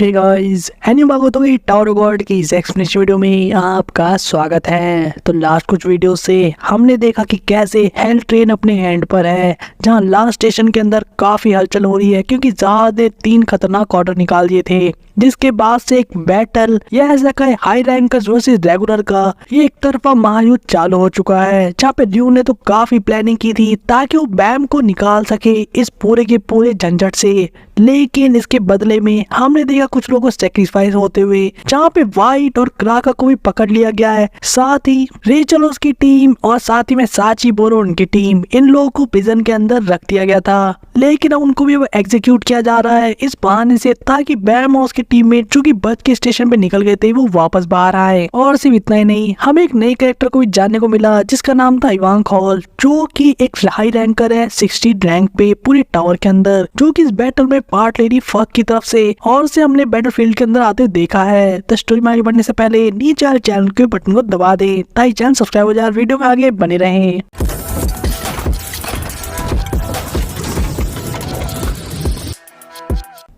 हे guys, anime tower god की इस explanation video में आपका स्वागत है। तो लास्ट कुछ वीडियो से हमने देखा कि कैसे हेल ट्रेन अपने एंड पर है, जहां लास्ट स्टेशन के अंदर काफी हलचल हो रही है क्योंकि जहाज ने 3 खतरनाक ऑर्डर निकाल दिए थे, जिसके बाद से एक बैटल या ऐसा कहे हाई रैंकर्स वर्सेस रेगुलर का ये एक तरफा महायुद्ध चालू हो चुका है, जहाँ पे ड्यू ने तो काफी प्लानिंग की थी ताकि वो बैम को निकाल सके इस पूरे के पूरे झंझट से। लेकिन इसके बदले में हमने देखा कुछ लोगों को सेक्रीफाइस होते हुए, जहाँ पे वाइट और क्राका को भी पकड़ लिया गया है, साथ ही रेचल उसकी टीम और साथ ही में साची बोरो उनकी टीम, इन लोगों को प्रिजन के अंदर रख दिया गया था। लेकिन अब उनको भी एग्जीक्यूट किया जा रहा है इस बहाने से ताकि बैम और उसके टीममेट जो कि बच के स्टेशन पे निकल गए थे वो वापस बाहर आए। और सिर्फ इतना ही नहीं, हमें एक नए कैरेक्टर को भी जानने को मिला जिसका नाम था इवांक हॉल, जो कि एक हाई रैंकर है 60 रैंक पे पूरे टावर के अंदर, जो कि इस बैटल में पार्ट ले रही फक की तरफ से, और से हमने बैटलफील्ड के अंदर आते देखा है। तो स्टोरी में आगे बढ़ने से पहले नीचे वाले चैनल के बटन को दबा दे ताकि चैनल सब्सक्राइब हो जाए, वीडियो में आगे बने रहे।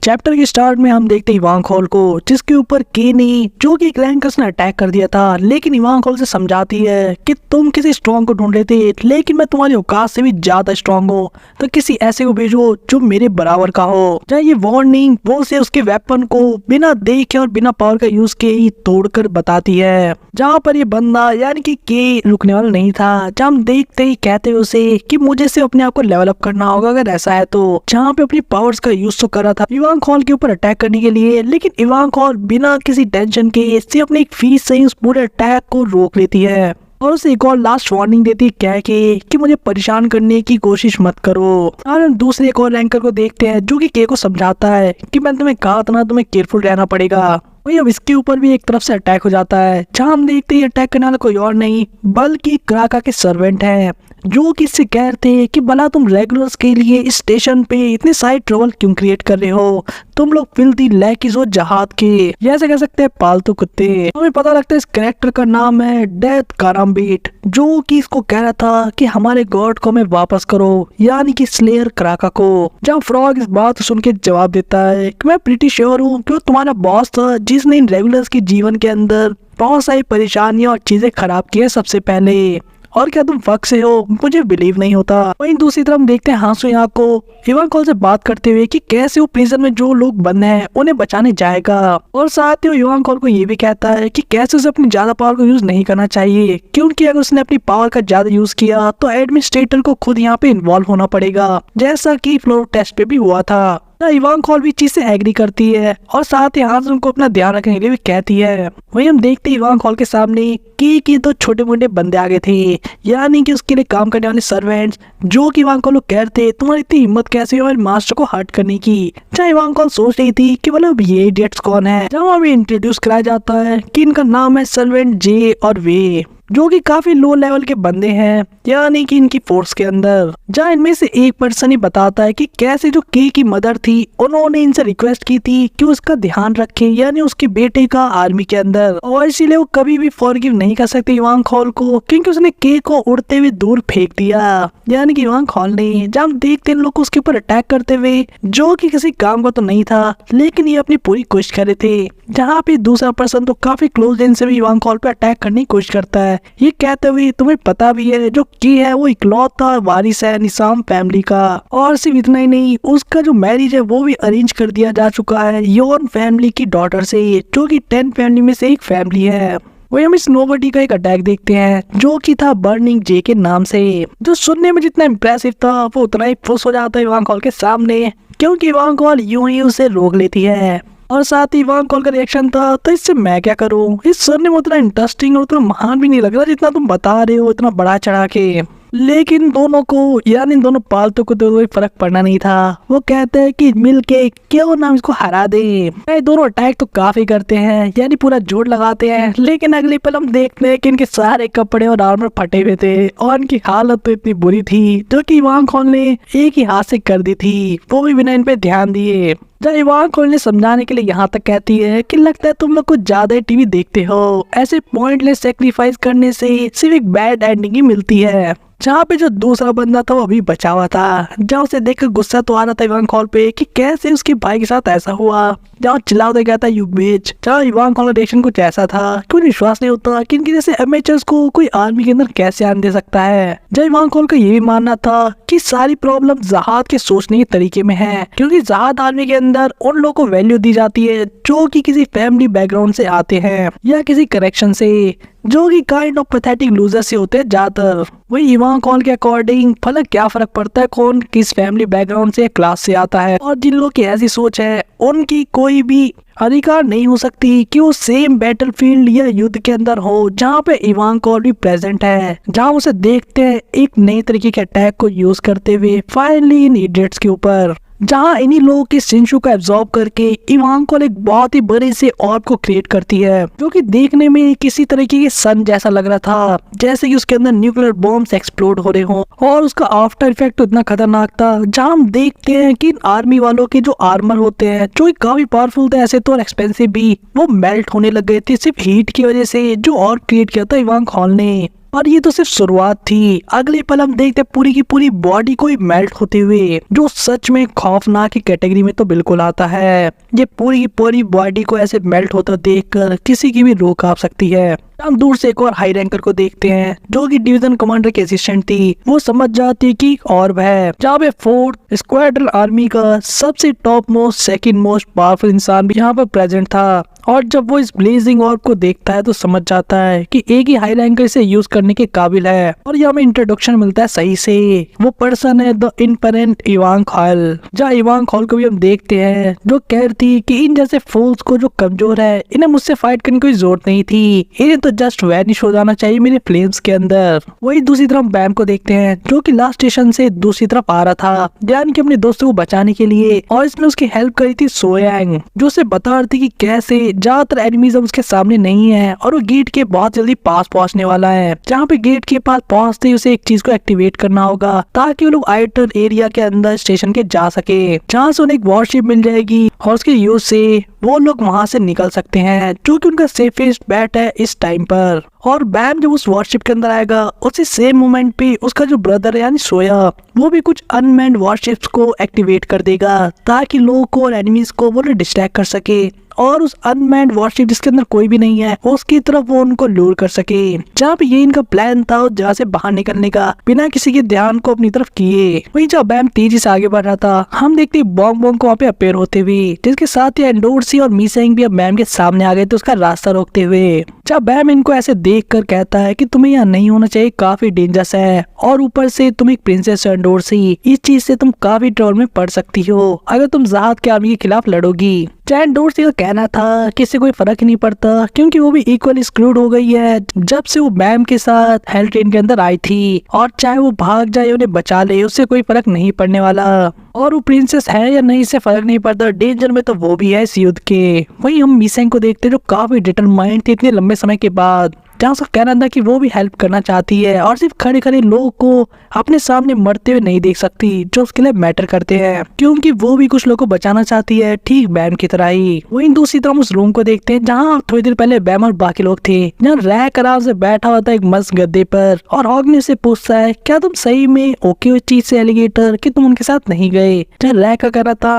चैप्टर के स्टार्ट में हम देखते हैं इवांक हॉल को, जिसके ऊपर केनी जो कि एक रैंकर्स ने अटैक कर दिया था। लेकिन इवांक हॉल से समझाती है कि तुम किसी स्ट्रॉन्ग को ढूंढ रहे थे, लेकिन मैं तुम्हारी औकात से भी ज्यादा स्ट्रॉन्ग हूँ, तो किसी ऐसे को भेजो जो मेरे बराबर का हो। जहाँ ये वार्निंग वो से उसके वेपन को बिना देखे और बिना पावर का यूज किए ही तोड़कर बताती है। जहाँ पर ये बंदा यानी कि के रुकने वाला नहीं था, जहाँ हम देखते ही कहते हैं उसे कि मुझे से अपने आप को लेवल अप करना होगा अगर ऐसा है तो। जहाँ पे अपनी पावर्स का यूज तो कर रहा था इवांक हॉल के ऊपर अटैक करने के लिए, लेकिन इवांक हॉल बिना किसी टेंशन के सिर्फ अपनी एक फीस से ही उस पूरे अटैक को रोक लेती है और उसे एक और लास्ट वार्निंग देती है कह के कि मुझे परेशान करने की कोशिश मत करो। और हम दूसरे एक और रैंकर को देखते हैं जो कि के को समझाता है कि मैंने तुम्हें कहा था ना, तुम्हें केयरफुल रहना पड़ेगा। वही अब इसके ऊपर भी एक तरफ से अटैक हो जाता है, जहाँ हम देखते हैं अटैक करने वाला कोई और नहीं बल्कि क्राका के सर्वेंट हैं, जो कि इससे कह रहे थे कि भला तुम रेगुलर्स के लिए इस स्टेशन पे इतने सारे ट्रबल क्यों क्रिएट कर रहे हो, तुम लोग फिल्दी लैकीज हो जहाद के, जैसे कह सकते हैं पालतू कुत्ते। हमें पता लगता है इस कैरेक्टर का नाम है डेथ कारम्बीट, जो कि इसको कह रहा था कि हमारे गॉड को हमें वापस करो, यानी कि स्लेयर क्राका को। जहाँ फ्रॉग इस बात सुन के जवाब देता है कि मैं प्रीटी श्योर हूँ कि वो तुम्हारा बॉस था जिसने इन रेगुलर्स के जीवन के अंदर बहुत सारी परेशानियां और चीजें खराब की है सबसे पहले, और क्या तुम फक से हो, मुझे बिलीव नहीं होता। वहीं दूसरी तरफ देखते हैं हांसुया को इवांक हॉल से बात करते हुए कि कैसे वो प्रिजन में जो लोग बंद हैं उन्हें बचाने जाएगा, और साथ ही वो इवांक हॉल को ये भी कहता है कि कैसे उसे अपनी ज्यादा पावर को यूज नहीं करना चाहिए, क्योंकि अगर उसने अपनी पावर का ज्यादा यूज किया तो एडमिनिस्ट्रेटर को खुद यहाँ पे इन्वॉल्व होना पड़ेगा, जैसा कि फ्लोर टेस्ट पे भी हुआ था। इवांक हॉल भी चीज से एग्री करती है और साथ ही हांसुया को अपना ध्यान रखने के लिए भी कहती है। वहीं हम देखते हैं इवांक हॉल के सामने की 2 छोटे मोटे बंदे आ गए थे, यानी कि उसके लिए काम करने वाले सर्वेंट्स, जो कि इवांक हॉल को कह रहे थे तुम्हारी इतनी हिम्मत कैसे हमारे मास्टर को हर्ट करने की। जहाँ इवांक हॉल सोच रही थी कि मतलब ये इडियट्स कौन है, जहाँ हमें इंट्रोड्यूस कराया जाता है कि इनका नाम है सर्वेंट जे और वे, जो कि काफी लो लेवल के बंदे हैं यानी कि इनकी फोर्स के अंदर। जहाँ इनमें से एक पर्सन ही बताता है कि कैसे जो के की मदर थी उन्होंने इनसे रिक्वेस्ट की थी कि उसका ध्यान रखे, यानी उसके बेटे का आर्मी के अंदर, और इसीलिए वो कभी भी फॉरगिव नहीं कर सकते इवांक हॉल को, क्योंकि उसने के को उड़ते हुए दूर फेंक दिया, यानी कि इवांक हॉल ने। जब हम देखते हैं लोग उसके ऊपर अटैक करते हुए, जो कि किसी काम का तो नहीं था लेकिन ये अपनी पूरी कोशिश कर रहे थे। जहाँ पे दूसरा पर्सन तो काफी क्लोज रेंज से भी इवांक हॉल पे अटैक करने की कोशिश करता है, ये कहते हुए तुम्हें पता भी है जो की है वो इकलौता वारिस है निसाम फैमिली का, और सिर्फ इतना ही नहीं उसका जो मैरिज है वो भी अरेंज कर दिया जा चुका है योन फैमिली की डॉटर से, जो कि 10 फैमिली में से एक फैमिली है। वही हम इस नोबडी का एक अटैक देखते हैं जो कि था बर्निंग जे के नाम से, जो सुनने में जितना इम्प्रेसिव था वो उतना ही फुस हो जाता है इवांक हॉल के सामने, क्योंकि इवांक हॉल यूं ही उसे रोक लेती है। और साथ ही इवांक हॉल का रिएक्शन था तो इससे मैं क्या करूं, इस सुनने में उतना इंटरेस्टिंग और उतना महान भी नहीं लग रहा जितना तुम बता रहे हो इतना बड़ा चढ़ा के। लेकिन दोनों को यानी दोनों पालतू को तो कोई फर्क पड़ना नहीं था, वो कहते हैं कि मिलके क्यों ना इसको हरा दे। ये दोनों अटैक तो काफी करते हैं यानी पूरा जोर लगाते हैं, लेकिन अगली पल हम देखते हैं कि इनके सारे कपड़े और आर्मर फटे हुए थे और इनकी हालत तो इतनी बुरी थी जो कि इवांक हॉल ने एक ही हाथ से कर दी थी, वो भी बिना इन पे ध्यान दिए। जब इवांका ने समझाने के लिए यहाँ तक कहती है कि लगता है तुम लोग कुछ ज्यादा टीवी देखते हो, ऐसे पॉइंटलेस सेक्रीफाइस करने से सिर्फ एक बैड एंडिंग ही मिलती है। जहाँ पे जो दूसरा बंदा था वो अभी बचा हुआ था, जहाँ उसे देखकर गुस्सा तो आ रहा था इवांका पे कि कैसे उसके भाई के साथ ऐसा हुआ, जहाँ चिल्लाते कहता यू बिच। जहाँ इवांका का रिएक्शन कुछ ऐसा था कि उन्हें विश्वास नहीं होता कि इनके जैसे अमेचर्स को कोई आर्मी के अंदर कैसे आने दे सकता है। जहाँ इवांका का ये भी मानना था कि सारी प्रॉब्लम जहाद के सोचने के तरीके में है, क्योंकि जहाद आर्मी के अंदर उन लोगों को वैल्यू दी जाती है जो कि किसी फैमिली बैकग्राउंड से आते हैं या किसी करेक्शन से, जो कि काइंड ऑफ पैथेटिक लूजर से होते हैं ज्यादातर। वही इवांका के अकॉर्डिंग फलक क्या फर्क पड़ता है कौन किस फैमिली बैकग्राउंड से क्लास से आता है, और जिन लोग की ऐसी सोच है उनकी कोई भी अधिकार नहीं हो सकती कि वो सेम बैटलफील्ड या युद्ध के अंदर हो जहाँ पे इवांका भी प्रेजेंट है, जहाँ उसे देखते हैं एक नई तरीके के अटैक को यूज करते हुए फाइनली इन इडियट्स के ऊपर, जहाँ इन्हीं लोगों के सिंशु को एब्जॉर्ब करके इवांका एक बहुत ही बड़े से ऑर्ब को क्रिएट करती है, जो कि देखने में किसी तरीके के सन जैसा लग रहा था, जैसे कि उसके अंदर न्यूक्लियर बॉम्ब्स एक्सप्लोड हो रहे हों, और उसका आफ्टर इफेक्ट तो इतना खतरनाक था। जहाँ हम देखते हैं कि आर्मी वालों के जो आर्मर होते हैं जो काफी पावरफुल थे ऐसे तो और एक्सपेंसिव भी, वो मेल्ट होने लग गए थे सिर्फ हीट की वजह से जो और क्रिएट किया था इवांका ने। और ये तो सिर्फ शुरुआत थी, अगले पल हम देखते पूरी की पूरी बॉडी को ही मेल्ट होते हुए, जो सच में खौफनाक की कैटेगरी में तो बिल्कुल आता है। ये पूरी की पूरी बॉडी को ऐसे मेल्ट होता देखकर किसी की भी रूह कांप सकती है। हम दूर से एक और हाई रैंकर को देखते हैं जो कि डिवीजन कमांडर की असिस्टेंट थी। वो समझ जाती है कि ऑर्ब है, जहाँ पे फोर्थ स्क्वाड्रन आर्मी का सबसे top most second most powerful इंसान भी यहाँ पर प्रेजेंट था। और जब वो इस ब्लेजिंग ऑर्ब को देखता है तो समझ जाता है कि एक ही हाई रैंकर इसे यूज करने के काबिल है। और यहाँ में इंट्रोडक्शन मिलता है सही से, वो पर्सन है द इनपेरेंट इवांका हॉल, जहाँ इवांका हॉल को भी हम देखते हैं जो कहती कि इन जैसे फूल्स को जो कमजोर है इन्हें मुझसे फाइट करने की कोई जरूरत नहीं थी, इन्हें तो जस्ट वैनिश हो जाना चाहिए मेरे फ्लेम्स के अंदर। वही दूसरी तरफ बैम को देखते हैं जो कि लास्ट स्टेशन से दूसरी तरफ आ रहा था, यानी कि अपने दोस्तों को बचाने के लिए, और इसमें उसकी हेल्प करी थी सोयांग, जो उसे बता रही थी कि कैसे ज्यादातर एनिमीज अब उसके सामने नहीं है और वो गेट के बहुत जल्दी पास पहुंचने वाला है, जहाँ पे गेट के पास पहुंचते ही उसे एक चीज को एक्टिवेट करना होगा ताकि वो लोग आइटर एरिया के अंदर स्टेशन के जा सके, जहाँ से उन्हें एक वॉरशिप मिल जाएगी और उसके यूज से वो लोग वहां से निकल सकते हैं, जो कि उनका सेफेस्ट बैट है इस टाइम पर। और बैम जब उस वॉरशिप के अंदर आएगा उसी सेम मोमेंट पे उसका जो ब्रदर है यानी सोया, वो भी कुछ अनमैन्ड वॉरशिप्स को एक्टिवेट कर देगा ताकि लोगों को और एनिमीज को वो डिस्ट्रैक्ट कर सके, और उस अनमैन्ड वॉरशिप जिसके अंदर कोई भी नहीं है उसकी तरफ वो उनको लूर कर सके। जहाँ पे ये इनका प्लान था जहाँ से बाहर निकलने का बिना किसी के ध्यान को अपनी तरफ किए। वहीं जब बैम तेजी से आगे बढ़ रहा था हम देखते बॉन्ग बॉन्ग को वहाँ पे अपेयर होते हुए, जिसके साथ ही एंडोर्सी और मीसेंग भी अब बैम के सामने आ गए थे उसका रास्ता रोकते हुए। जब बैम इनको ऐसे देख कर कहता है कि तुम्हें यहाँ नहीं होना चाहिए, काफी डेंजरस है, और ऊपर से तुम एक प्रिंसेस हो एंडोर्सी, इस चीज से तुम काफी ट्रबल में पड़ सकती हो अगर तुम जहाद के आर्मी के खिलाफ लड़ोगी। चाहे एंडोर्सी का कहना था कि इससे कोई फर्क ही नहीं पड़ता क्योंकि वो भी इक्वली स्क्रूड हो गई है जब से वो बैम के साथ हेल ट्रेन के अंदर आई थी, और चाहे वो भाग जाए उन्हें बचा ले उससे कोई फर्क नहीं पड़ने वाला, और वो प्रिंसेस है या नहीं इससे फर्क नहीं पड़ता, डेंजर में तो वो भी है इस युद्ध के। वहीं हम मीसेंग को देखते जो काफी डिटरमाइंड थी इतने लंबे समय के बाद, जहाँ उसका कहना था कि वो भी हेल्प करना चाहती है और सिर्फ खड़े खड़े लोगों को अपने सामने मरते हुए नहीं देख सकती जो उसके लिए मैटर करते हैं, क्योंकि वो भी कुछ लोगों को बचाना चाहती है ठीक बैम की तरह ही। वहीं दूसरी तरफ उस रूम को देखते हैं जहाँ थोड़ी देर पहले बैम और बाकी लोग थे, जहाँ रैक आराम से बैठा हुआ था एक मस्त गद्दे पर, और हॉग से पूछता है क्या तुम सही में ओके हुई चीज से एलिगेटर कि तुम उनके साथ नहीं गए। जहाँ रैक का कहना था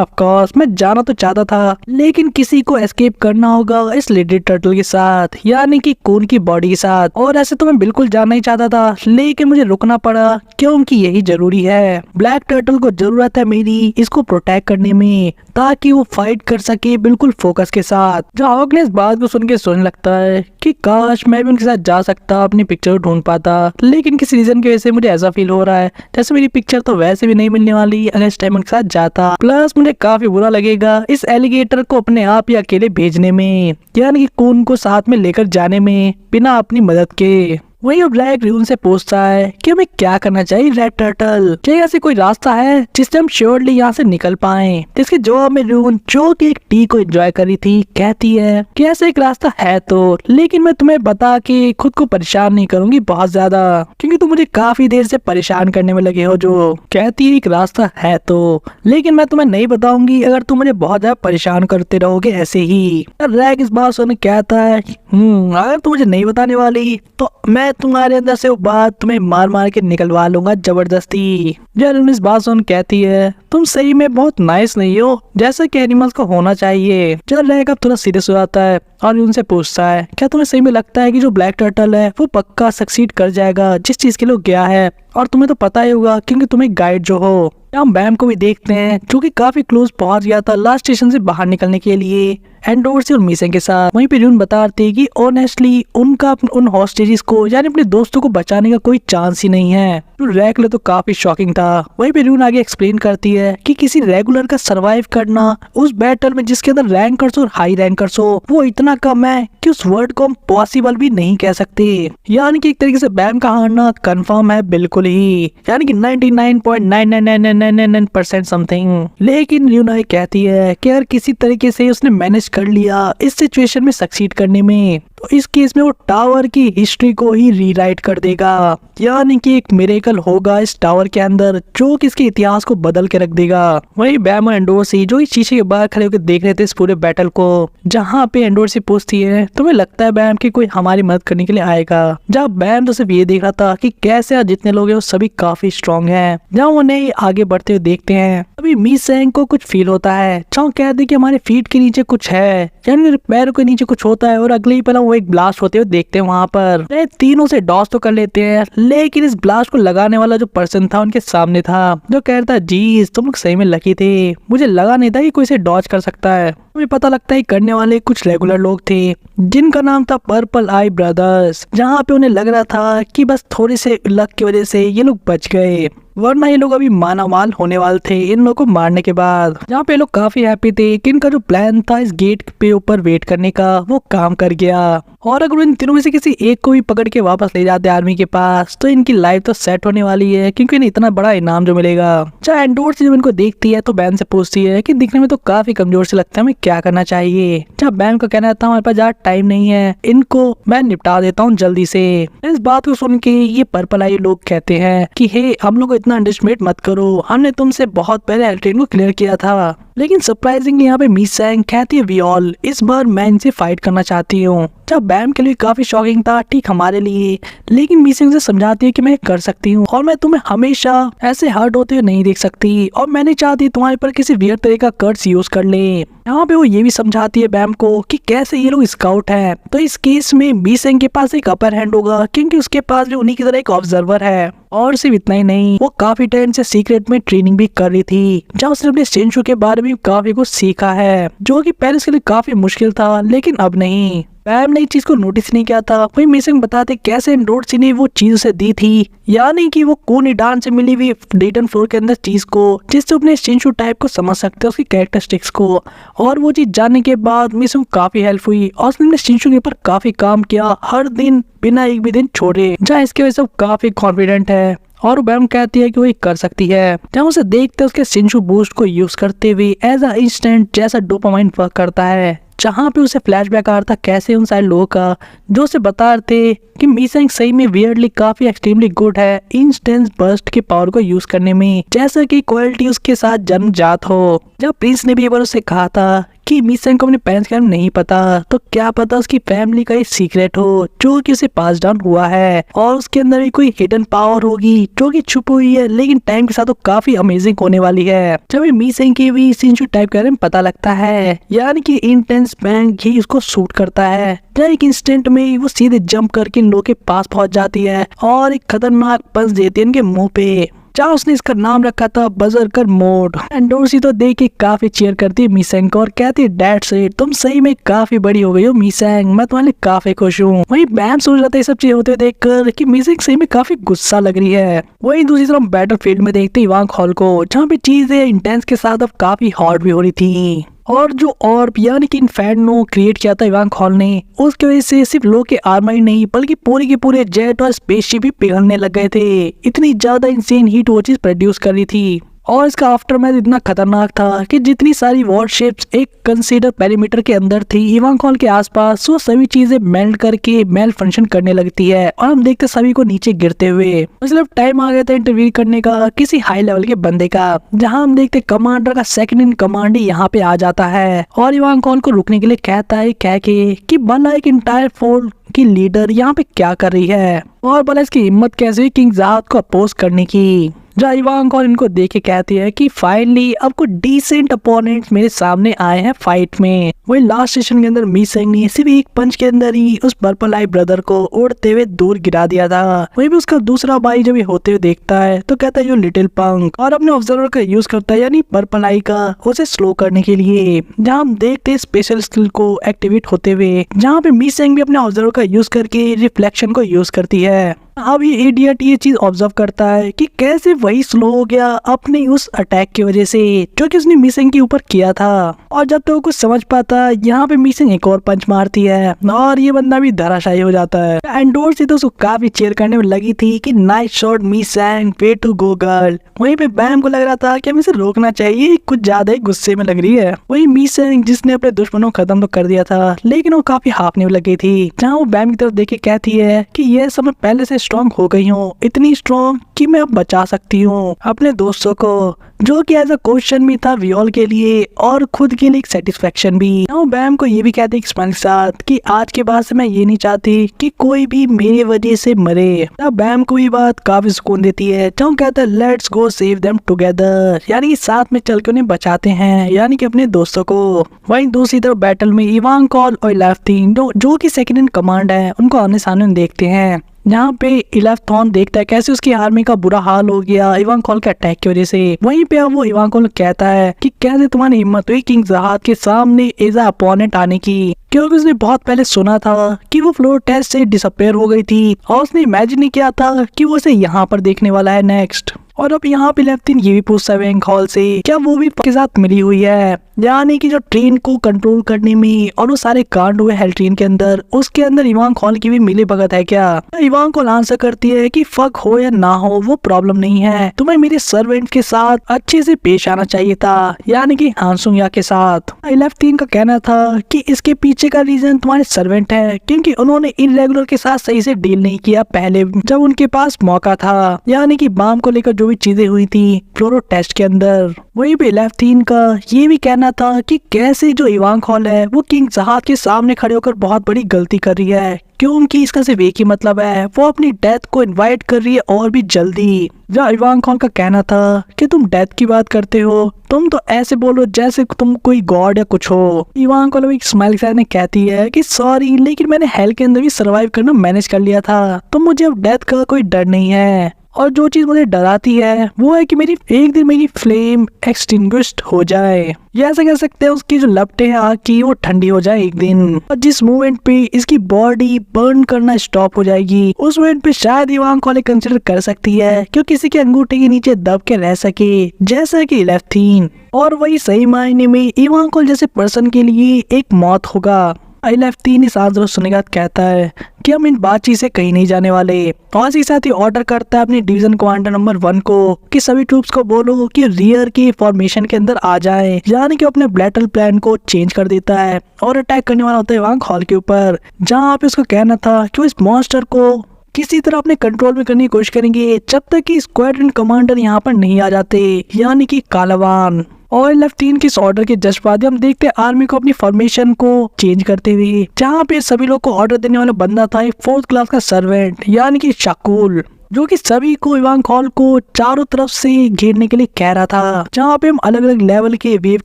ऑफ कोर्स मैं जाना तो चाहता था लेकिन किसी को एस्केप करना होगा इस लेडी टर्टल के साथ, यानी कि खून की बॉडी के साथ, और ऐसे तो मैं बिल्कुल जाना ही चाहता था लेकिन मुझे रुकना पड़ा क्योंकि यही जरूरी है। ब्लैक टर्टल को जरूरत है मेरी इसको प्रोटेक्ट करने में ताकि वो फाइट कर सके बिल्कुल फोकस के साथ। जहाँ हॉग इस बात को सुन के सोचने लगता है कि काश मैं भी उनके साथ जा सकता, अपनी पिक्चर ढूंढ पाता, लेकिन किसी रीजन की वजह से मुझे ऐसा फील हो रहा है जैसे मेरी पिक्चर तो वैसे भी नहीं मिलने वाली अगर इस टाइम उनके साथ जाता, प्लस मुझे काफी बुरा लगेगा इस एलिगेटर को अपने आप ही अकेले भेजने में, यानी कि खून को साथ में लेकर जाने में बिना अपनी मदद के। वही अब ब्लैक र्यून से पूछता है कि हमें क्या करना चाहिए रेड टर्टल, क्या ऐसे कोई रास्ता है जिससे हम श्योरली यहाँ से निकल पाए। जिसके जवाब में र्यून, जो कि एक टी को एंजॉय कर रही थी, कहती है कि ऐसा एक रास्ता है तो, लेकिन मैं तुम्हें बता के खुद को परेशान नहीं करूंगी बहुत ज्यादा, क्योंकि तुम मुझे काफी देर से परेशान करने में लगे हो। जो कहती है एक रास्ता है तो, लेकिन मैं तुम्हें नहीं बताऊंगी अगर तुम मुझे बहुत ज्यादा परेशान करते रहोगे ऐसे ही। रैग इस बात सुन कहता है अगर तुम मुझे नहीं बताने वाली तो मैं तुम्हारे अंदर से वो बात तुम्हें मार मार के निकलवा लूंगा जबरदस्ती। जर्न इस बात सुन कहती है तुम सही में बहुत नाइस नहीं हो जैसा कि एनिमल्स को होना चाहिए। जब रैग अब थोड़ा सीरियस हो जाता है और उनसे पूछता है क्या तुम्हें सही में लगता है कि जो ब्लैक टर्टल है वो पक्का सक्सीड कर जाएगा जिस चीज के लिए गया है, और तुम्हें तो पता ही होगा क्योंकि तुम एक गाइड जो हो। हम बैम को भी देखते हैं जो कि काफी क्लोज पहुंच गया था लास्ट स्टेशन से बाहर निकलने के लिए एंडोर्सी और मीसेंग के साथ। वहीं पे र्यून बताते कि ऑनेस्टली उनका उन हॉस्टेजेस को यानी अपने दोस्तों को बचाने का कोई चांस ही नहीं है। रैग तो काफी शॉकिंग था। वहीं पे र्यून आगे एक्सप्लेन करती है कि किसी रेगुलर का सरवाइव करना उस बैटल में जिसके अंदर रैंकर्स और हाई रैंकर्स हो वो इतना कम है कि उस वर्ड को हम पॉसिबल भी नहीं कह सकते। यानी कि एक तरीके से बैम का हारना कंफर्म है बिल्कुल ही, यानी कि 99.99999% समथिंग। लेकिन र्यून कहती है कि अगर किसी तरीके से उसने मैनेज कर लिया इस सिचुएशन में सक्सीड करने में तो इस केस में वो टावर की हिस्ट्री को ही रीराइट कर देगा, यानी कि एक मिरेकल होगा इस टावर के अंदर जो कि इसके इतिहास को बदल के रख देगा। वही बैम और एंडोर्सी जो इस शीशे के बाहर खड़े होकर देख रहे थे इस पूरे बैटल को, जहाँ पे एंडोर्सी पूछती है तुम्हें लगता है बैम कि कोई हमारी मदद करने के लिए आएगा, जहाँ बैम तो सिर्फ ये देख रहा था कि कैसे आज जितने लोग हैं वो सभी काफी स्ट्रॉन्ग हैं। जहाँ उन्हें आगे बढ़ते हुए देखते हैं अभी मीसेंग को कुछ फील होता है, जहाँ कहते हैं कि हमारे फीट के नीचे कुछ है, यानी मेरे पैरों के नीचे कुछ होता है, और अगले ही पल वो एक ब्लास्ट होते हुए देखते हैं वहां पर। तीनों से डॉस तो कर लेते हैं, लेकिन इस ब्लास्ट को लगाने वाला जो पर्सन था उनके सामने था, जो कह रहा था जी तुम लोग सही में लकी थे, मुझे लगा नहीं था कि कोई इसे डॉज कर सकता है। हमें पता लगता है करने वाले कुछ रेगुलर लोग थे जिनका नाम था पर्पल आई ब्रदर्स, जहाँ पे उन्हें लग रहा था कि बस थोड़े से लक की वजह से ये लोग बच गए, वरना ये लोग अभी मालामाल होने वाले थे इन लोगों को मारने के बाद। जहाँ पे लोग काफी हैप्पी थे कि इनका जो प्लान था इस गेट पे ऊपर वेट करने का वो काम कर गया, और अगर इन तीनों में से किसी एक को भी पकड़ के वापस ले जाते आर्मी के पास तो इनकी लाइफ तो सेट होने वाली है, क्योंकि इन्हें इतना बड़ा इनाम जो मिलेगा। चाहे एंडोर्सी जब इनको देखती है तो बैन से पूछती है कि दिखने में तो काफी कमजोर से लगता है, हमें क्या करना चाहिए। जब बैन को कहना था हमारे पास ज्यादा टाइम नहीं है, इनको मैं निपटा देता हूँ जल्दी से। इस बात को सुन के ये पर्पल आई लोग कहते हैं कि हे हम लोग इतना अंडरस्टिमेट मत करो, हमने तुमसे बहुत पहले एल्ट्रेन को क्लियर किया था। लेकिन सरप्राइजिंगली यहाँ पे मीसेंग कहती है वी ऑल इस बार मैं इनसे फाइट करना चाहती हूँ। जब बैम के लिए काफी शॉकिंग था ठीक हमारे लिए, लेकिन मीसेंग से समझाती है कि मैं कर सकती हूँ और मैं तुम्हें हमेशा ऐसे हर्ट होते हुए नहीं देख सकती, और मैं नहीं चाहती तुम्हारे पर किसी वियर तरह का कर्स यूज कर ले। यहाँ पे वो ये भी समझाती है बैम को कि कैसे ये लोग स्काउट है, तो इस केस में मीसेंग के पास एक अपर हैंड होगा क्योंकि उसके पास भी उन्हीं की तरह एक ऑब्जर्वर है। और सिर्फ इतना ही नहीं, वो काफी टाइम से सीक्रेट में ट्रेनिंग भी कर रही थी, जहाँ उसने अपने शिनचू के बारे में काफी कुछ सीखा है, जो कि पहले उसके लिए काफी मुश्किल था लेकिन अब नहीं। बैम ने इस चीज को नोटिस नहीं किया था। वही मिसिंग बताते कैसे एंडोर्सी ने वो चीज उसे दी थी, यानी कि वो कोनी डांस से मिली हुई डेटन फ्लोर के अंदर चीज को, जिससे अपने शिनचू टाइप को समझ सकते हैं उसकी कैरेक्टरिस्टिक्स को। और वो चीज जानने के बाद मिसिंग काफी हेल्प हुई और उसने अपने शिनचू के ऊपर काफी काम किया हर दिन बिना एक भी दिन छोड़े, जहाँ इसके वजह से काफी कॉन्फिडेंट है। और बैम कहती है कि वो कर सकती है। जब उसे देखते हैं उसके शिनचू बूस्ट को यूज करते हुए एज अ इंस्टेंट जैसा डोपामाइन वर्क करता है, जहाँ पे उसे फ्लैशबैक आ रहा था कैसे उन सारे लोगों का जो उसे बता रहे थे कि मिसेंग सही में वियर्डली काफी एक्सट्रीमली गुड है इंस्टेंस बर्स्ट के पावर को यूज करने में, जैसा कि क्वालिटी उसके साथ जन्मजात हो। जब प्रिंस ने भी एक बार उसे कहा था कि मिसेंग को अपने पेरेंट्स के बारे में नहीं पता, तो क्या पता उसकी फैमिली का एक सीक्रेट हो जो कि उसे पास डाउन हुआ है, और उसके अंदर भी कोई हिडन पावर होगी जो कि छुपी हुई है, लेकिन टाइम के साथ वो काफी अमेजिंग होने वाली है। जब मिसेंग की भी शिनचू टाइप के बारे में पता लगता है, यानी कि इंटेंस बैंक ही उसको सूट करता है। एक इंस्टेंट में वो सीधे जंप करके इन लोगों के पास पहुंच जाती है और एक खतरनाक पंच देती है इनके मुंह पे, जहाँ उसने इसका नाम रखा था बजरकर मोड। एंडोर्सी तो देख के काफी चीयर करती है मिसेंग को और कहती है डैट्स इट, तुम सही में काफी बड़ी हो गई हो मिसेंग, मैं तुम्हारे लिए काफी खुश हूँ। वही बैम सोच रहा था ये सब चीजें होते देखकर कि मिसेंग सही में काफी गुस्सा लग रही है। वही दूसरी तरफ बैटल फील्ड में देखते इवान हॉल को, जहाँ पे चीजें इंटेंस के साथ अब काफी हॉट भी हो रही थी। और जो ऑर्ब यानी कि इन्फेर्नो क्रिएट किया था इवान हॉल ने, उसकी वजह से सिर्फ लो के आर्मर ही नहीं बल्कि पूरे के पूरे जेट और स्पेसशिप भी पिघलने लग गए थे। इतनी ज्यादा इंसेन हीट वो चीज प्रोड्यूस कर रही थी और इसका आफ्टर मैथ इतना खतरनाक था कि जितनी सारी वॉरशिप्स एक कंसीडर पेरीमीटर के अंदर थी इवान हॉल के आसपास, वो सभी चीजें मेल्ट करके मेल फंक्शन करने लगती है और हम देखते सभी को नीचे गिरते हुए। मतलब टाइम आ गया था इंटरव्यू करने का किसी हाई लेवल के बंदे का, जहां हम देखते कमांडर का सेकंड इन कमांड ही यहाँ पे आ जाता है और इवान हॉल को रुकने के लिए कहता है कह के कि भला एक इंटायर फोर्स की लीडर यहाँ पे क्या कर रही है और भला इसकी हिम्मत कैसे हुई किंग ज़ाद को अपोज करने की। जहाँ इवान हॉल इनको देख के कहती है कि फाइनली अब कुछ डिसेंट अपोनेंट्स मेरे सामने आए हैं फाइट में। वही लास्ट सेशन के अंदर मी सेंग ने सिर्फ एक पंच के अंदर ही उस पर्पल आई ब्रदर को उड़ते हुए दूर गिरा दिया था। वही भी उसका दूसरा भाई जब ये होते हुए देखता है तो कहता है यू लिटिल पंक, और अपने ऑब्जर्वर का यूज करता है यानी पर्पल आई का उसे स्लो करने के लिए। जहाँ हम देखते हैं स्पेशल स्किल को एक्टिवेट होते हुए, जहाँ पे मी सेंग भी अपने ऑब्जर्वर का यूज करके रिफ्लेक्शन को यूज करती है। अब ये इडियट ये चीज ऑब्जर्व करता है कि कैसे वही स्लो हो गया अपने उस अटैक की वजह से जो कि उसने मिसिंग के ऊपर किया था। और जब तक वो कुछ समझ पाता यहाँ पे मिसिंग एक और पंच मारती है और ये बंदा भी धराशायी हो जाता है। एंडोर से तो उसको काफी चेयर करने में लगी थी कि nice shot missing, way to go girl. वहीं पे बैम को लग रहा था कि हमें इसे रोकना चाहिए, कुछ ज्यादा ही गुस्से में लग रही है। वही मिसिंग जिसने अपने दुश्मनों को खत्म तो कर दिया था लेकिन वो काफी हाफने में लगी थी, जहाँ वो बैम की तरफ देख के कहती है कि ये समय पहले से स्ट्रॉन्ग हो गई हूँ, इतनी स्ट्रॉन्ग कि मैं अब बचा सकती हूँ अपने दोस्तों को, जो कि एज अ क्वेश्चन भी था वियोल के लिए और खुद के लिए एक सेटिस्फेक्शन भी। बैम को ये भी कहते हैं स्माइल के साथ कि आज के बाद से मैं ये नहीं चाहती कि कोई भी मेरी वजह से मरे। तब बैम को ये बात काफी सुकून देती है, जो कहता है let's go save them together, यानी साथ में चल के उन्हें बचाते हैं यानी कि अपने दोस्तों को। वहीं दूसरी तरफ बैटल में इवान हॉल और इलेफ्टीन जो कि सेकंड इन कमांड है उनको आमने सामने देखते हैं, जहाँ पे इलेफ्थॉन देखता है कैसे उसकी आर्मी का बुरा हाल हो गया इवान हॉल के अटैक की वजह से। वहीं पे अब वो इवान हॉल कहता है कि कैसे तुम्हारी हिम्मत हुई किंग ज़हाद के सामने एज अ अपोनेंट आने की, क्योंकि उसने बहुत पहले सुना था कि वो फ्लोर टेस्ट से डिसअपेयर हो गई थी और उसने इमेजिन नहीं किया था कि वो उसे यहाँ पर देखने वाला है नेक्स्ट। और अब यहाँ पे लेफ्टिन ये भी पूछता है वैंग हॉल से क्या वो भी के साथ मिली हुई है, यानी कि जो ट्रेन को कंट्रोल करने में और वो सारे कांड हुए हेल ट्रेन के अंदर, उसके अंदर इवान हॉल की भी मिली भगत है क्या। इवान हॉल आंसर करती है कि फक हो या ना हो वो प्रॉब्लम नहीं है, तुम्हें मेरे सर्वेंट के साथ अच्छे से पेश आना चाहिए था, यानी कि हांसुंग के साथ। लेफ्टिन का कहना था कि इसके पीछे का रीजन तुम्हारे सर्वेंट है, क्योंकि उन्होंने इरेगुलर के साथ सही से डील नहीं किया पहले जब उनके पास मौका था, यानी कि बाम को लेकर जो भी चीजें हुई थी फ्लोरो टेस्ट के अंदर। वहीं पे लेफ्टिन का ये भी कहना था कि कैसे जो इवान हॉल है वो किंग ज़हाद के सामने खड़े होकर बहुत बड़ी गलती कर रही है, क्योंकि इसका सिर्फ एक ही मतलब है, वो अपनी डेथ को इनवाइट कर रही है और भी जल्दी। जहाँ इवान हॉल का कहना था कि तुम डेथ की बात करते हो, तुम तो ऐसे बोलो जैसे तुम कोई गॉड या कुछ हो। इवान हॉल एक स्माइल के साथ कहती है कि सॉरी लेकिन मैंने हेल के अंदर भी सर्वाइव करना मैनेज कर लिया था, तो मुझे अब डेथ का कोई डर नहीं है। और जो चीज मुझे डराती है वो है कि एक दिन मेरी फ्लेम एक्सटिंग्विश्ड हो जाए, या ऐसा कह सकते हैं उसकी जो लपटें हैं आग की वो ठंडी हो जाए एक दिन, और जिस मोमेंट पे इसकी बॉडी बर्न करना स्टॉप हो जाएगी उस मोमेंट पे शायद इवान हॉल कंसिडर कर सकती है कि किसी के अंगूठे के नीचे दब के रह सके जैसा कि लेफ्टिन। और वही सही मायने में इवान हॉल जैसे पर्सन के लिए एक मौत होगा। लेफ्टिन इस आंसर सुनने के बाद कहता है कि हम इन बातचीत से कहीं नहीं जाने वाले, और इसी साथ ही ऑर्डर करता है अपने डिवीजन कमांडर नंबर 1 को कि सभी ट्रूप्स को बोलो कि रियर की फॉर्मेशन के अंदर आ जाएं, यानी कि अपने बैटल प्लान को चेंज कर देता है और अटैक करने वाला होता है इवान हॉल के ऊपर, जहाँ पे उसको कहना था कि वो इस मॉन्स्टर को किसी तरह अपने कंट्रोल में करने की कोशिश करेंगे जब तक कि स्क्वाड्रन कमांडर यहाँ पर नहीं आ जाते, यानी कि कालावान। और लेफ्टिन के इस ऑर्डर के जस्ट बाद हम देखते हैं आर्मी को अपनी फॉर्मेशन को चेंज करते हुए, जहाँ पे सभी लोग को ऑर्डर देने वाला बंदा था एक 4th क्लास का सर्वेंट यानी कि शाकुल, जो कि सभी को इवान हॉल को चारों तरफ से घेरने के लिए कह रहा था, जहाँ पे हम अलग अलग लेवल के वेव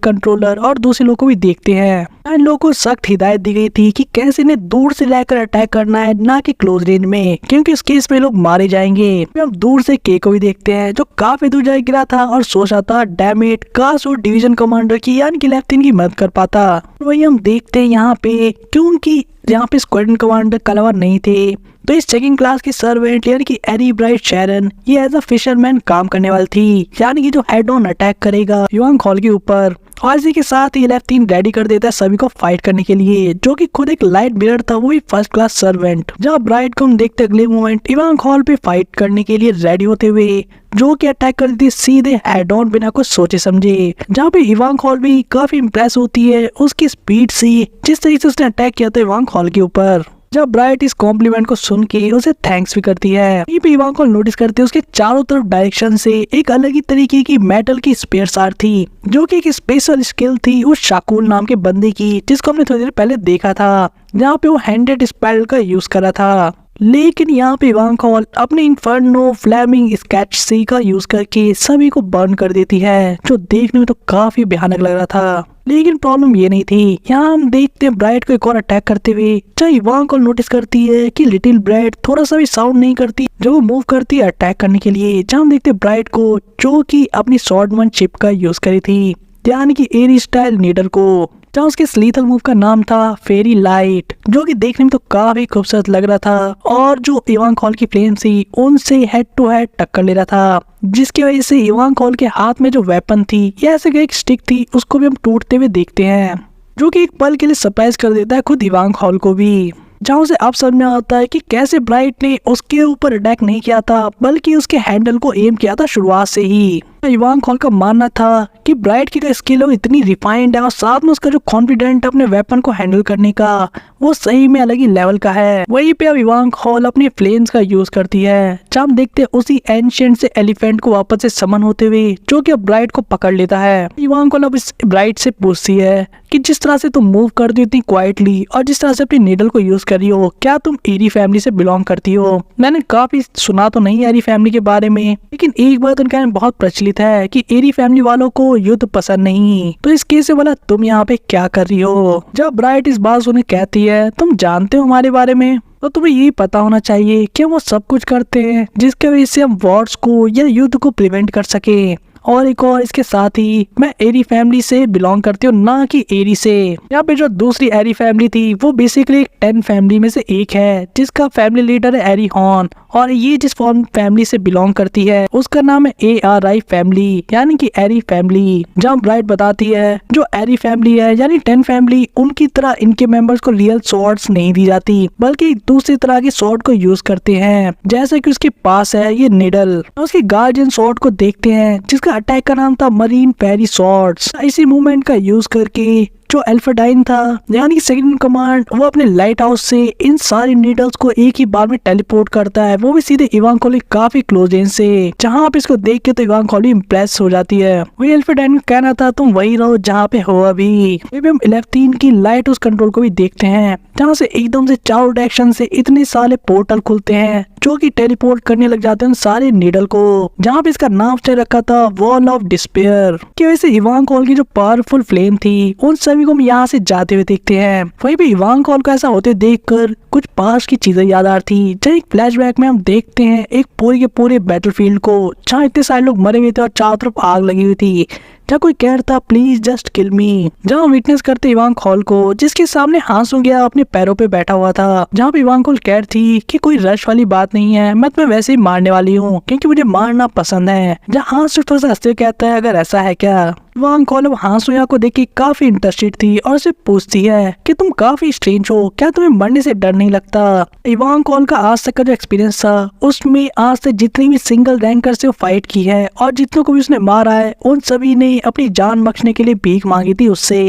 कंट्रोलर और दूसरे लोगों को भी देखते हैं। इन लोगों को सख्त हिदायत दी गई थी कि कैसे इन्हें दूर से लेकर अटैक करना है, ना कि क्लोज रेंज में, क्योंकि इस केस में लोग मारे जाएंगे। हम दूर से के को भी देखते हैं जो काफी दूर जाए गिरा था और सोचा था डैमेट काश वो डिवीजन कमांडर की यानी कि लेफ्टिन की मदद कर पाता। वही हम देखते हैं यहाँ पे, क्योंकि यहाँ पे स्क्वाड्रन कमांडर कलावान नहीं थे तो इस चेकिंग क्लास की सर्वेंट यानी कि एरी ब्राइट शैरन ये एज अ फिशरमैन काम करने वाली थी, यानी कि जो हेड ऑन अटैक करेगा युवांग हॉल के ऊपर। और इसी के साथ ही LF3 रेडी कर देता है सभी को फाइट करने के लिए, जो कि खुद एक लाइट बियर्ड था, वो भी फर्स्ट क्लास सर्वेंट। जहाँ ब्राइट को हम देखते अगले मोमेंट युवांग हॉल पे फाइट करने के लिए रेडी होते हुए, जो कि अटैक कर देती सीधे हेड ऑन बिना कुछ सोचे समझे। जहाँ पे युवांग हॉल भी काफी इंप्रेस होती है उसकी स्पीड से, जिस तरीके से उसने अटैक किया था युवांग हॉल के ऊपर। जब ब्राइट इस कॉम्प्लीमेंट को सुन के उसे थैंक्स भी करती है, ये भी युवांग को नोटिस करते उसके चारों तरफ डायरेक्शन से एक अलग ही तरीके की मेटल की स्पेयर आर्ट थी, जो कि एक स्पेशल स्किल थी उस शाकुल नाम के बंदे की, जिसको हमने थोड़ी देर पहले देखा था, जहाँ पे वो हैंडेड स्पेल का यूज करा था। लेकिन यहाँ पे युवांग हॉल अपने इन्फर्नो फ्लेमिंग स्केच सी का यूज करके सभी को बर्न कर देती है, जो देखने में तो काफी भयानक लग रहा था। लेकिन प्रॉब्लम ये नहीं थी, यहाँ हम देखते हैं ब्राइट को एक और अटैक करते हुए। चाहे युवांग हॉल नोटिस करती है कि लिटिल ब्राइट थोड़ा सा भी साउंड नहीं करती जब वो मूव करती है अटैक करने के लिए। जहाँ हम देखते हैं ब्राइट को जो कि अपनी स्वॉर्डमैन चिप का यूज करी थी, यानी कि एरी स्टाइल नीडल को, जहाँ उसके स्लीथल मूव का नाम था फेरी लाइट, जो कि देखने में तो काफी खूबसूरत लग रहा था और जो युवांग हॉल की फ्लेम थी उनसे हेड टू हेड टक्कर ले रहा था, जिसकी वजह से युवांग हॉल के हाथ में जो वेपन थी या ऐसे एक स्टिक थी उसको भी हम टूटते हुए देखते हैं, जो कि एक पल के लिए सरप्राइज कर देता है खुद युवांग हॉल को भी। जहाँ उसे अब समझ में आता है कि कैसे ब्राइट ने उसके ऊपर अटैक नहीं किया था बल्कि उसके हैंडल को एम किया था शुरुआत से ही। युवांग हॉल का मानना था कि ब्राइट की जो स्किल है इतनी रिफाइंड है और साथ में उसका जो कॉन्फिडेंट अपने वेपन को हैंडल करने का वो सही में अलग ही लेवल का है। वहीं पे अब युवांग हॉल अपने फ्लेम्स का यूज करती है, जहाँ हम देखते हैं उसी एंशिएंट से एलिफेंट को वापस से समन होते हुए, जो कि अब ब्राइट को पकड़ लेता है। युवांग हॉल अब इस ब्राइट से पूछती है कि जिस तरह से तुम मूव करती हो इतनी क्वाइटली और जिस तरह से अपनी नीडल को यूज कर रही हो, क्या तुम एरी फैमिली से बिलोंग करती हो? मैंने काफी सुना तो नहीं एरी फैमिली के बारे में, लेकिन एक बात उनका बहुत प्रचलित है कि एरी फैमिली वालों को युद्ध पसंद नहीं, तो इस केस से बोला तुम यहाँ पे क्या कर रही हो? जब ब्राइट इस बात सुने कहती है तुम जानते हो हमारे बारे में, तो तुम्हें ये पता होना चाहिए कि वो सब कुछ करते हैं जिसके वजह से हम वॉर्स को या युद्ध को प्रिवेंट कर सके। और एक और इसके साथ ही मैं एरी फैमिली से बिलोंग करती हूँ, ना कि एरी से। यहाँ पे जो दूसरी एरी फैमिली थी वो बेसिकली एक 10 फैमिली में से एक है, जिसका फैमिली लीडर है एरी हॉर्न, और ये जिस फैमिली से बिलोंग करती है उसका नाम है ARI फैमिली, यानी कि एरी फैमिली। जहाँ ब्राइट बताती है जो एरी फैमिली है यानी 10 फैमिली, उनकी तरह इनके मेंबर्स को रियल स्वॉर्ड्स नहीं दी जाती बल्कि दूसरी तरह की स्वॉर्ड को यूज करते हैं, जैसे कि उसके पास है ये निडल। उसकी गार्डियन स्वॉर्ड को देखते हैं जिसका अटैक का नाम था मरीन पेरी स्वॉर्ड्स। इसी मूवमेंट का यूज करके जो अल्फाडाइन था यानी कि सेकंड इन कमांड, वो अपने लाइट हाउस से इन सारी नीडल्स को एक ही बार में टेलीपोर्ट करता है, वो भी सीधे युवांग हॉल काफी क्लोज रेंज से। जहाँ आप इसको देख के तो युवांग हॉल इम्प्रेस हो जाती है। वही अल्फाडाइन का कहना था तुम वही रहो जहाँ पे हो अभी। हम LF3 की लाइट हाउस कंट्रोल को भी देखते हैं, जहाँ से एकदम से चारों डायरेक्शन से इतने सारे पोर्टल खुलते हैं जो कि टेलीपोर्ट करने लग जाते हैं सारे नीडल को। जहाँ पे इसका नाम से रखा था वॉल ऑफ डिस्पेयर, की वजह से युवांग हॉल की जो पावरफुल फ्लेम थी उन सभी को हम यहाँ से जाते हुए देखते हैं। वहीं पे युवांग हॉल को ऐसा होते देखकर कुछ पास की चीजें याद आ रही। जब एक फ्लैशबैक में हम देखते हैं एक पूरे के पूरे बैटलफील्ड को, जहाँ इतने सारे लोग मरे हुए थे और चारों तरफ आग लगी हुई थी, जहाँ कोई कह रहा था प्लीज जस्ट किल मी। जहाँ विटनेस करते युवांग हॉल को, जिसके सामने हांसू गया अपने पैरों पे बैठा हुआ था, जहाँ पे युवांग हॉल कह रही थी कि कोई रश वाली बात नहीं है, मैं तुम्हें वैसे ही मारने वाली हूँ क्योंकि मुझे मारना पसंद है। जहाँ हांसू थोड़ा सा हंसते कहता है अगर ऐसा है क्या। युवांग हॉल अब हांसुया को देख के काफी इंटरेस्टेड थी और उसे पूछती है कि तुम काफी स्ट्रेंज हो, क्या तुम्हें मरने से डर नहीं लगता? युवांग हॉल का आज तक का जो एक्सपीरियंस था उसमें आज तक जितनी भी सिंगल रैंकर से वो फाइट की है और जितनों को भी उसने मारा है उन सभी ने अपनी जान बख्शने के लिए भीख मांगी थी उससे।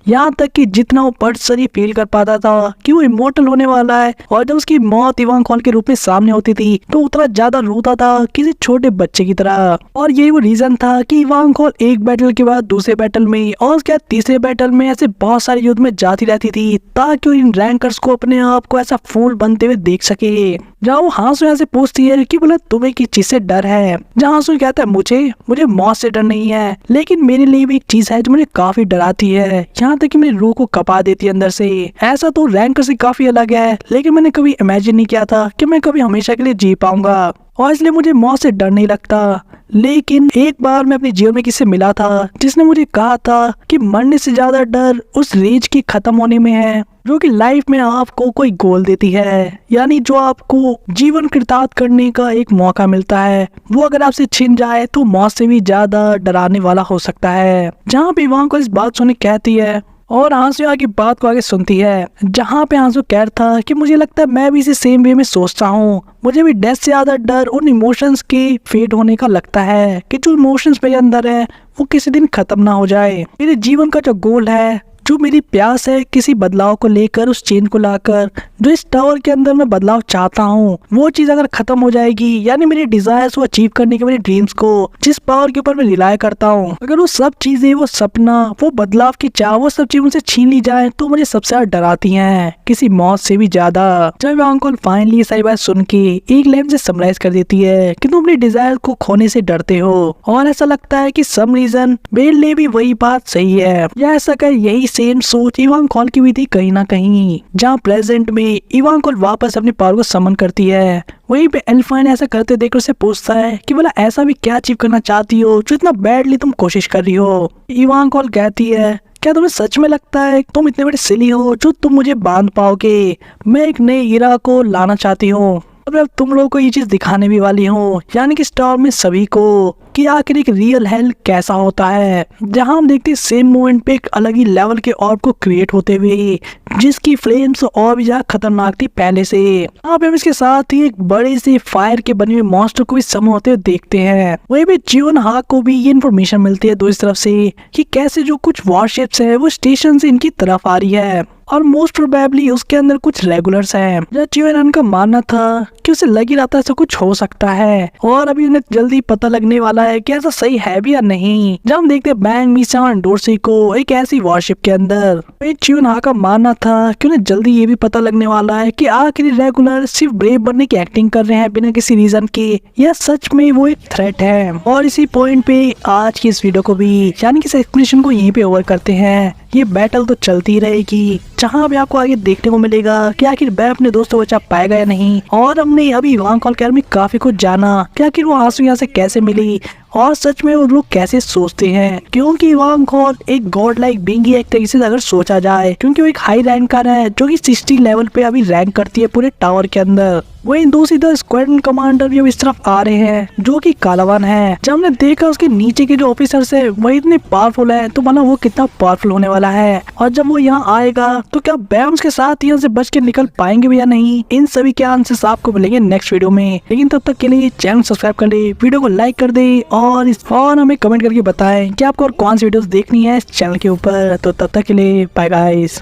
यहाँ तक कि जितना वो पर्सनली फील कर पाता था कि वो इमोर्टल होने वाला है और जब उसकी मौत युवांग हॉल के रूप में सामने होती थी तो उतना ज्यादा रोता था किसी छोटे बच्चे की तरह। और यही वो रीजन था कि युवांग हॉल एक बैटल के बाद दूसरे बैटल में और क्या तीसरे बैटल में ऐसे बहुत सारे युद्ध में जाती रहती थी ताकि इन रैंकर्स को अपने आप को ऐसा फूल बनते हुए देख सके। जहाँ वो हांसू से पूछती है कि बोला तुम्हें किस चीज से डर है, जहाँ हांसू कहता है मुझे मौत से डर नहीं है, लेकिन मेरे लिए भी एक चीज है जो मुझे काफी डराती है, यहाँ तक कि मेरी रूह को कपा देती है अंदर से। ऐसा तो रैंकर से काफी अलग है, लेकिन मैंने कभी इमेजिन नहीं किया था कि मैं कभी हमेशा के लिए जी पाऊंगा और इसलिए मुझे मौत से डर नहीं लगता। लेकिन एक बार मैं अपने जीवन में किसी से मिला था जिसने मुझे कहा था कि मरने से ज्यादा डर उस रेज के खत्म होने में है जो कि लाइफ में आपको कोई गोल देती है, यानी जो आपको जीवन कृतार्थ करने का एक मौका मिलता है, वो अगर आपसे छिन जाए तो मौत से भी ज्यादा डराने वाला हो सकता है। जहाँ पे इवान को इस बात सुन कहती है और आंसू की बात को आगे सुनती है, जहाँ पे आंसू कह रहा था कि मुझे लगता है मैं भी इसी सेम वे में सोचता हूँ, मुझे भी डेथ से ज्यादा डर उन इमोशंस के फेड होने का लगता है कि जो इमोशंस मेरे अंदर है वो किसी दिन खत्म ना हो जाए। मेरे जीवन का जो गोल है, जो मेरी प्यास है किसी बदलाव को लेकर, उस चेन को लाकर, जो इस टावर के अंदर मैं बदलाव चाहता हूँ, वो चीज अगर खत्म हो जाएगी, यानी मेरी डिजायर्स को अचीव करने के, मेरे ड्रीम्स को, जिस पावर के ऊपर मैं रिलाय करता हूँ, अगर वो सब चीजें, वो सपना, वो बदलाव की चाह, वो सब चीजें मुझसे छीन ली जाए तो मुझे सबसे ज्यादा डराती हैं, किसी मौत से भी ज्यादा। जब अंकल फाइनली सारी बात सुन के एक लाइन से समराइज कर देती है कि तुम अपनी डिजायर को खोने से डरते हो, और ऐसा लगता है कि सम रीजन मेरे लिए भी वही बात सही है, या ऐसा कर यही सेम सोच इवान कॉल की भी थी कहीं ना कहीं। जहाँ प्रेजेंट में इवान कॉल वापस अपने पावर को समन करती है, वहीं पे एल्फाइन ऐसा करते देखकर उससे पूछता है कि बोला ऐसा भी क्या अचीव करना चाहती हो जो इतना बैडली तुम कोशिश कर रही हो। इवान कॉल कहती है क्या तुम्हें सच में लगता है तुम इतने बड़े सिली हो जो तुम मुझे बांध पाओगे? मैं एक नए इरा को लाना चाहती हूँ और अब तुम लोगों को ये चीज दिखाने भी वाली हूँ, यानी कि स्टार में सभी को, कि आखिर एक रियल हेल कैसा होता है। जहां हम देखते हैं सेम मोमेंट पे एक अलग ही लेवल के ऑर्ब को क्रिएट होते हुए, जिसकी फ्लेम्स और भी ज्यादा खतरनाक थी पहले से। यहाँ पे हम इसके साथ ही एक बड़े से फायर के बने हुए मॉन्स्टर को भी समन होते हुए देखते हैं। वहीं पे जियोन हा को भी ये इन्फॉर्मेशन मिलती है दूसरी तरफ से कि कैसे जो कुछ वॉरशिप्स है वो स्टेशन से इनकी तरफ आ रही है, और मोस्ट प्रोबेबली उसके अंदर कुछ रेगुलर्स हैं। जब जियोन का मानना था कि उसे लग ही रहा था ऐसा कुछ हो सकता है, और अभी उन्हें जल्दी पता लगने वाला है कि ऐसा सही है भी या नहीं। जब हम देखते हैं बैंग मीसा और डोरसी को एक ऐसी वॉरशिप के अंदर, जियोन हा का मानना था कि उन्हें जल्दी ये भी पता लगने वाला है कि आखिर रेगुलर सिर्फ ब्रेव बनने की एक्टिंग कर रहे हैं बिना किसी रीजन के, या सच में वो एक थ्रेट है। और इसी पॉइंट पे आज की इस वीडियो को भी, यानी कि इस एक्सप्लेनेशन को यहीं पे ओवर करते हैं। ये बैटल तो चलती रहेगी, जहां भी आपको आगे देखने को मिलेगा कि आखिर बै अपने दोस्तों को बचा पाएगा या नहीं। और हमने अभी इवान कॉल के में काफी कुछ जाना कि आखिर वो आंसू यहाँ से कैसे मिली, और सच में वो लोग कैसे सोचते हैं, क्योंकि इवान कॉल एक गॉड लाइक बीइंग एक तरीके से अगर सोचा जाए, क्योंकि वो एक हाई रैंकर है जो कि 60 लेवल पे अभी रैंक करती है पूरे टावर के अंदर। वहीं दूसरी तरफ स्क्वाड्रन कमांडर भी अब इस तरफ आ रहे हैं जो कि कालावन है। जब हमने देखा उसके नीचे के जो ऑफिसर्स है वो इतने पावरफुल है, तो मतलब वो कितना पावरफुल होने वाला है, और जब वो यहाँ आएगा तो क्या बैम्स के साथ यहाँ से बच के निकल पाएंगे भी या नहीं, इन सभी के आंसर्स आपको मिलेंगे नेक्स्ट वीडियो में। लेकिन तब तक के लिए चैनल सब्सक्राइब कर ले, वीडियो को लाइक कर दे, और हमें कमेंट करके बताएं कि आपको और कौन सी वीडियोस देखनी है इस चैनल के ऊपर। तो तब तक के लिए बाय गाइस।